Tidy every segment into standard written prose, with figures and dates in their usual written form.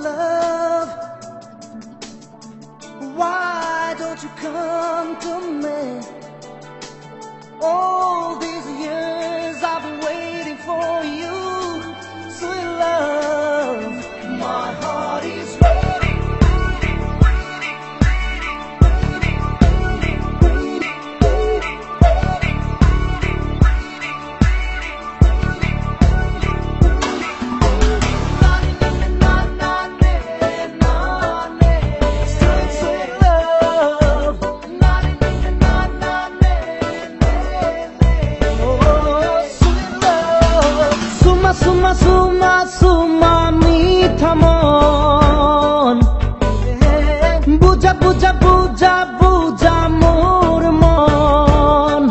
love, why don't you come to me? All these years I've been waiting for you, sweet love. My heart is waiting, waiting, waiting, waiting, waiting, waiting, waiting, waiting, sweet, sweet love. Oh, sweet love. Suma, suma, suma, suma, meetha mon. Buja, buja, buja, buja, mor mon.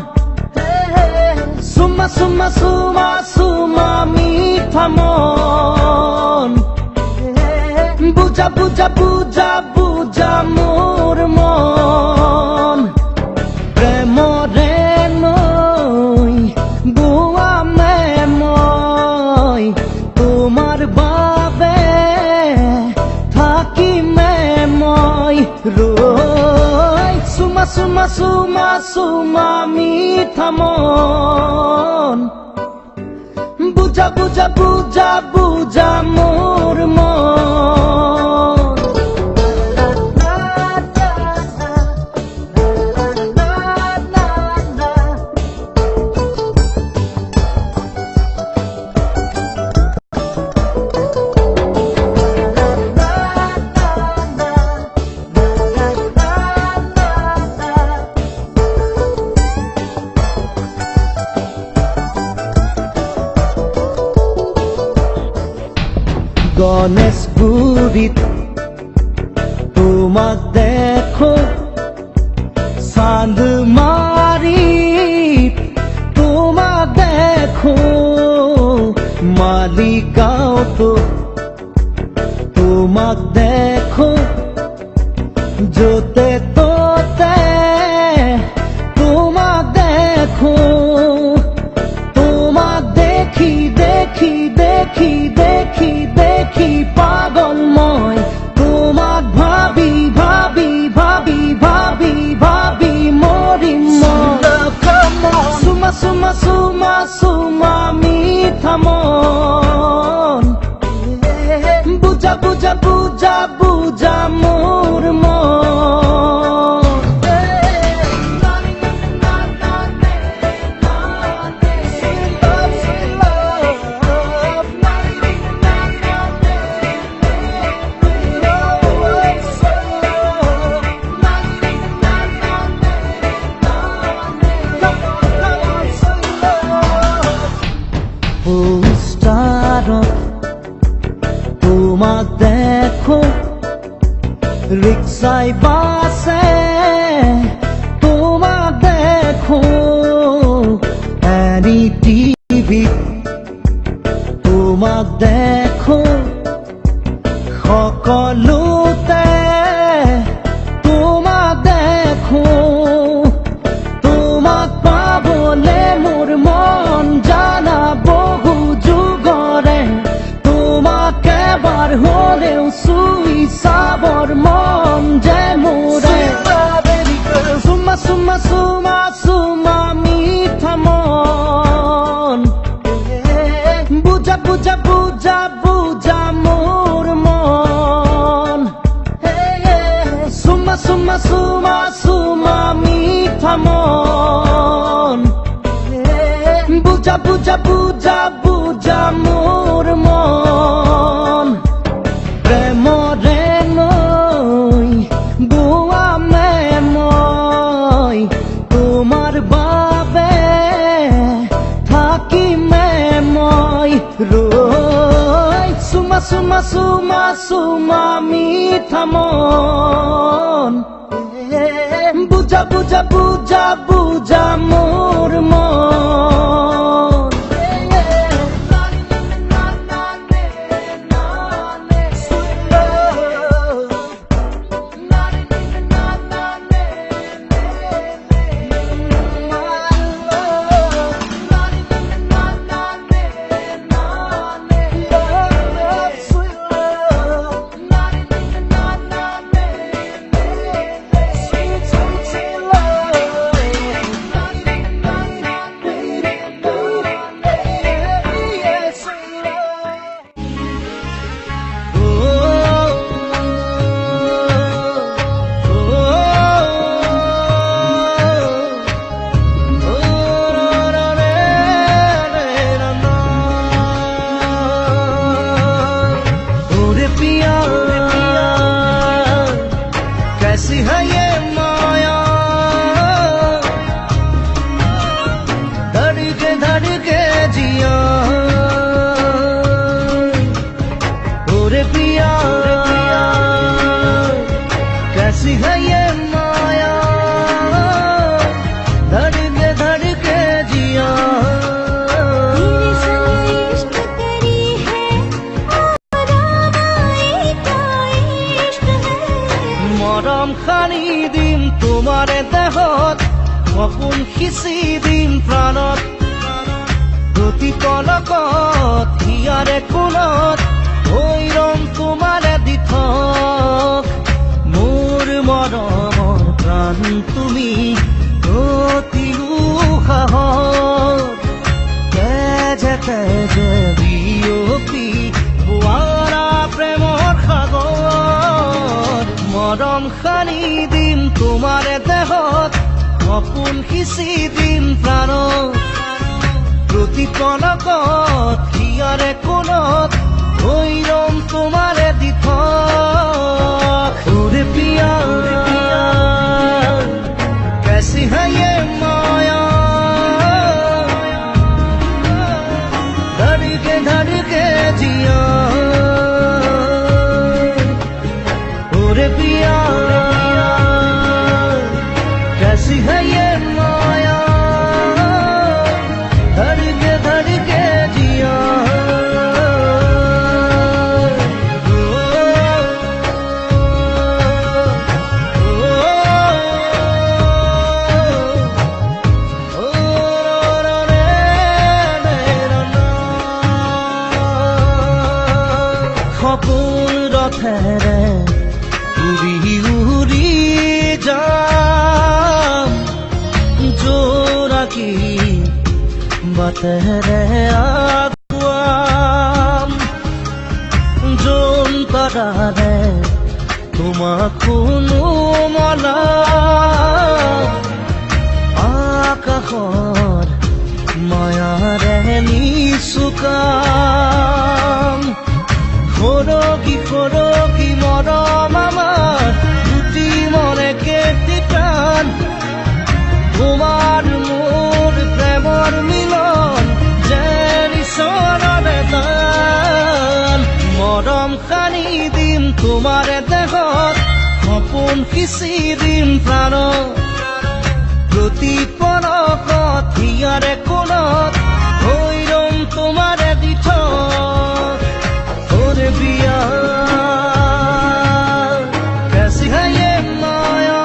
Suma, suma, suma, suma, meetha mon. Buja, buja, buja, buja, mor mon. Premore noi, buame moi, tomar babe, thaki me moi, roi. Suma, suma, suma, suma, meetha mon. Buja, buja, buja, buja, mor mon. গণেশগুরিত তোমাক দেখো, চান্দমারিত তোমাক দেখো, মালিগাঁওতো তোমাক দেখো, যতে ততে তোমাক দেখো। তোমাক দেখি দেখি দেখি দেখি দেখি পাগল মই, তোমাক ভাবি ভাবি ভাবি ভাবি ভাবি মরিম মই। সুমা সুমা সুমা সুমা মিঠা মন, বুজা বুজা বুজা বুজা মোর মন। তোমাক দেখো, রিক্সায় বাসে তোমাক দেখো, টিভি তোমাক দেখো, সকলোতে তোমাক দেখো। তোমাক পাবলে মোৰ মন জানা বহু যুগৰে, তোমাক এবাৰ হলেও চুই চাবৰ মন যে মোৰে। চুমা চুমা চুমা চুমা মিঠা মন, বুজা বুজা বুজা বুজা মোর মন। চুমা চুমা চুমা চুমা মিঠা মন, বুজা বুজা বুজা বুজা মোর মন। প্রেমরে নই বুয়ামে মই, তোমার বাবে থাকিমে মই রই। সুমা সুমা সুমা সুমা মিঠা মন, বুজা বুজা বুজা বুজা মোর মন। पिया कैसी है ये माया धड़के जिया ओरे पिया कैसी है ये माया धड़के जिया মৰম খানি দিম তোমাৰে দেহত সপোন সিঁচি দিম প্ৰাণত প্ৰতি পলকত হিয়াৰে কোণত হৈ ৰম তোমাৰে দিঠক মোৰ মৰমৰ প্ৰাণ তুমি অতি উশাহত তেজে বিয়পি বোৱাৰা প্ৰেমৰ সাগৰ মৰম খানি দিম তোমাৰে দেহত সপোন সিঁচি দিম প্ৰাণত প্ৰতি পলকত হিয়াৰে কোণত হৈ ৰম তোমাৰে দিঠক ওৰে পিয়া कैसी है ये माया धड़के जिया ओरे पिया कैसी है ये माया धड़के जिया সপোন ৰথেৰে উৰি উৰি যাম জোৰাকী বাটেৰে আগুৱাম জোনতৰাৰে তোমাক শুনো মলাম আকাশৰ মায়াৰে নিচুকাম সৰগী মৰম আমাৰ দুটি মনে কেটি প্ৰাণ তোমাৰ মোৰ প্ৰেমৰ মিলন যেন ঈশ্বৰৰ দান মৰম সানি দিম তোমাৰে দেহত সপোন সিঁচি দিম প্ৰাণত প্ৰতি পলকত হিয়াৰে কোণত হৈ ৰম তোমাৰে দিঠক ओरे पिया कैसी है ये माया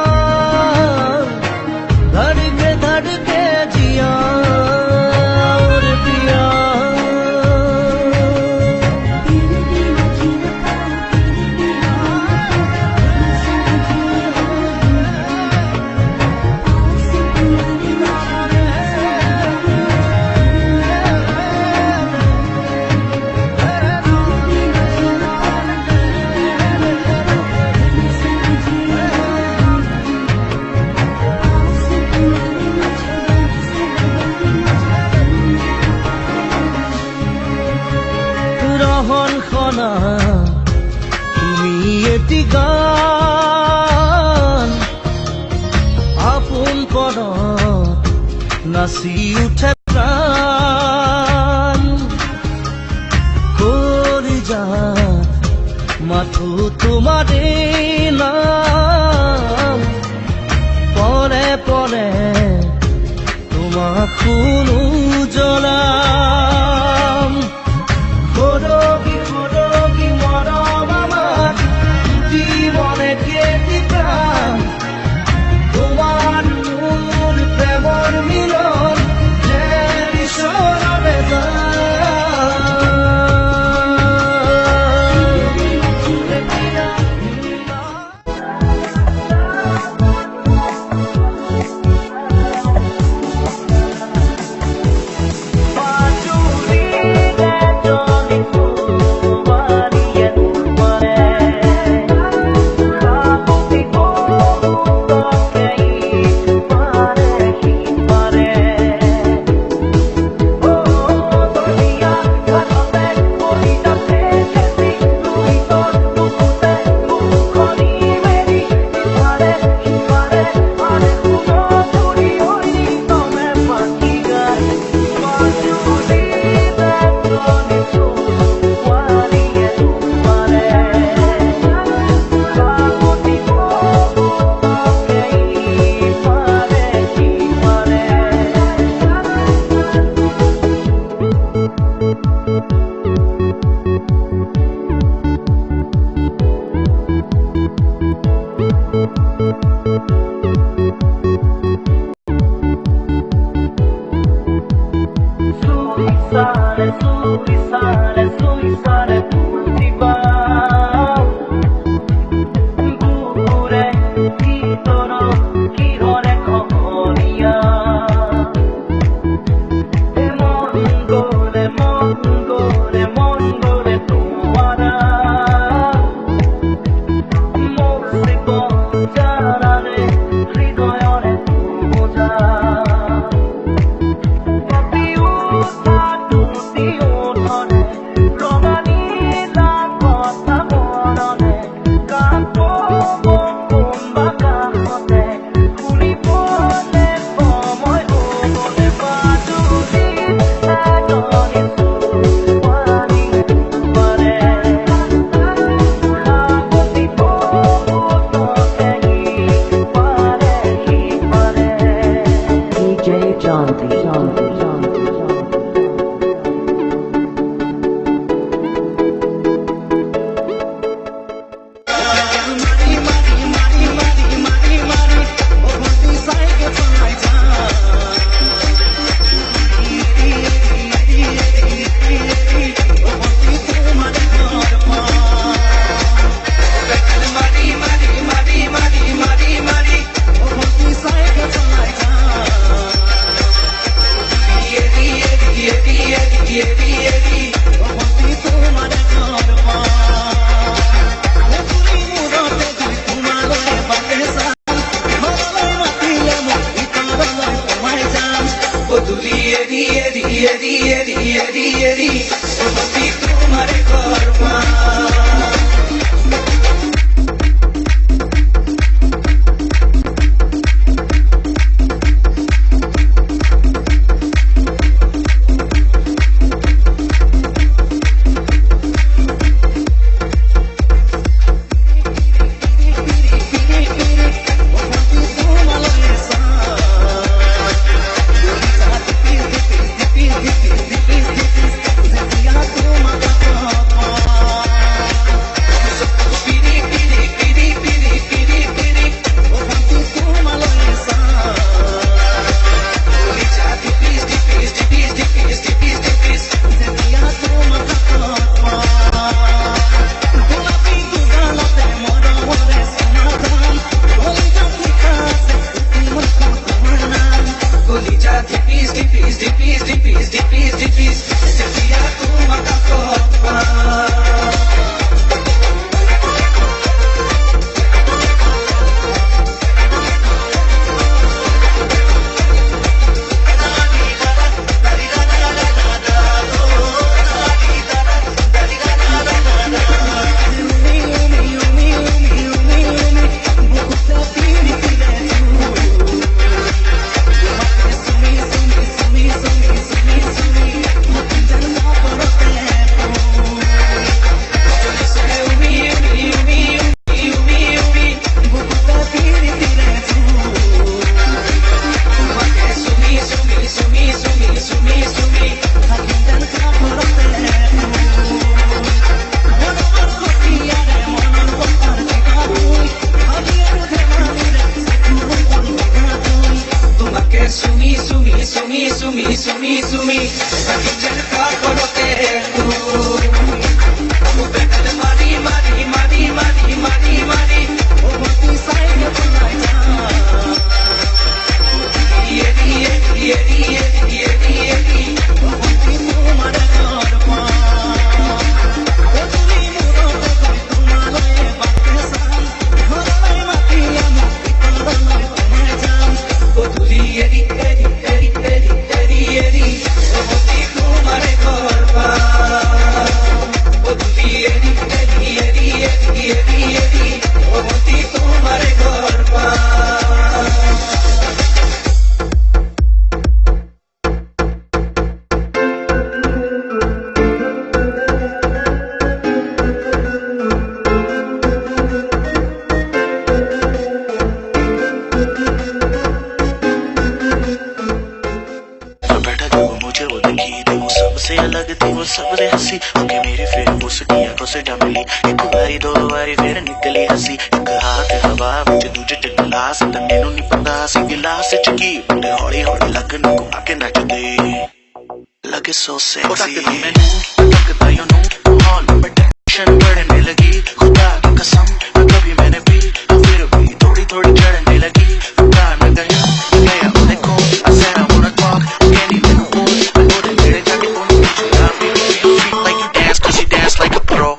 धड़के जिया ओरे पिया ৰহন খনা তুমি এটি গান আপোন পদত নাচি উঠে প্ৰাণ কৰি যাত মাথো তোমাৰে নাম পৰে পৰে তোমাক শুনো জ্বলাম সৰগী মৰম আমাৰ দুটি মনে কেটি প্ৰাণ তোমাৰ মোৰ প্ৰেমৰ মিলন যেন ঈশ্বৰৰে দান Pajuli सबसे हंसी होके मेरे फिर उसकी आंखों से जा मिली। एक बारी दो बारी फिर निकली हंसी, एक हाथ हवा विच दूजे च गिलास, ते मैनू नहीं पता सी गिलास च की मुंडे हौली हौली लगन घुमा के नचदे लगे सो सेक्सी। मैनू लगदा यू नो माहौल में टेंशन बढ़ने लगी, खुदा की कसम न कभी मैंने पी फिर भी थोड़ी थोड़ी चढ़ने लगी। प्यार में गया उन्हें को I said I wanna talk, can't even move, I know that मेरे जाके बोल मुझे आप भी you freak like you dance, cause you dance like a pro।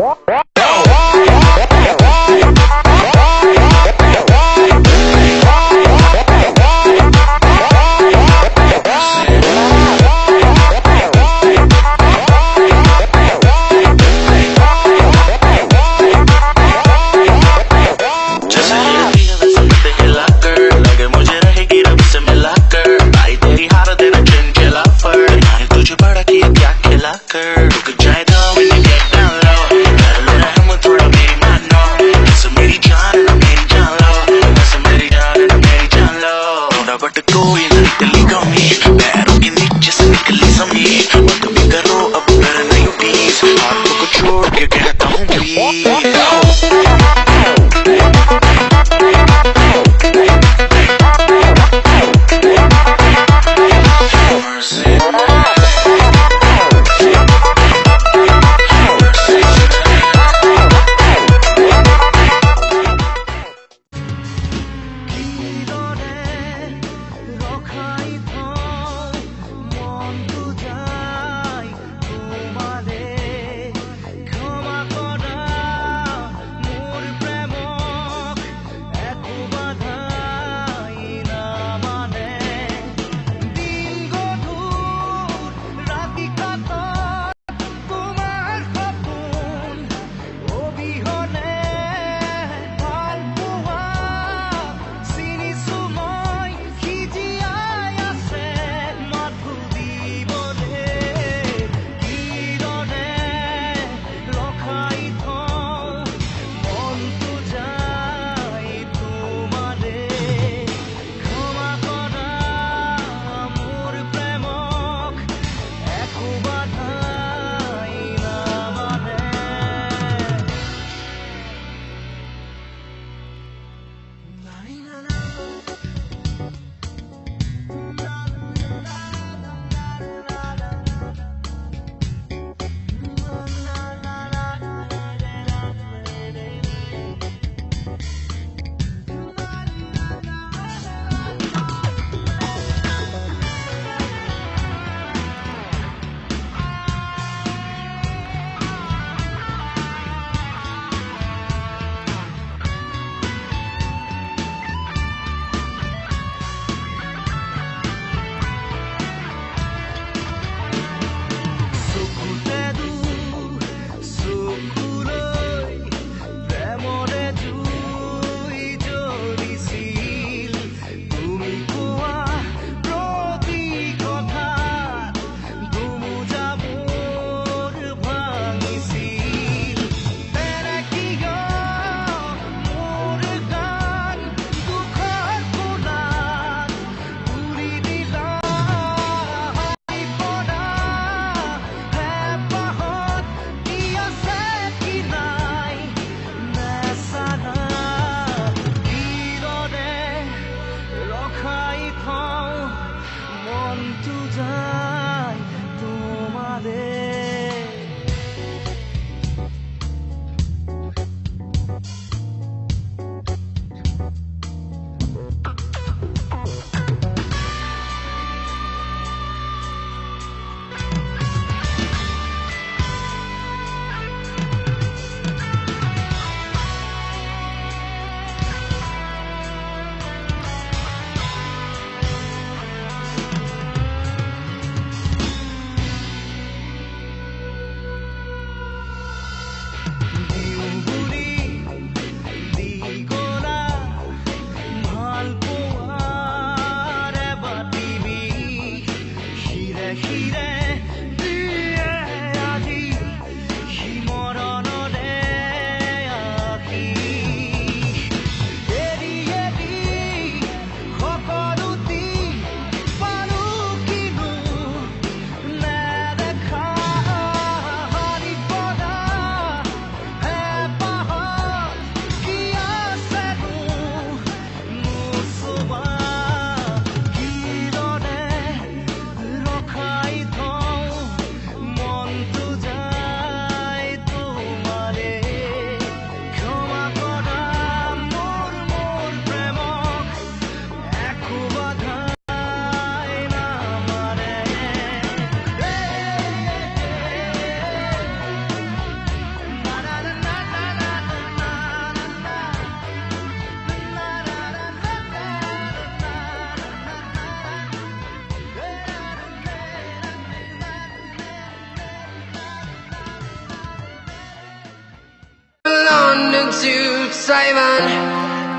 London to Taiwan.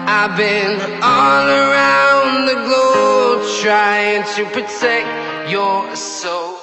I've been all around the globe trying to protect your soul.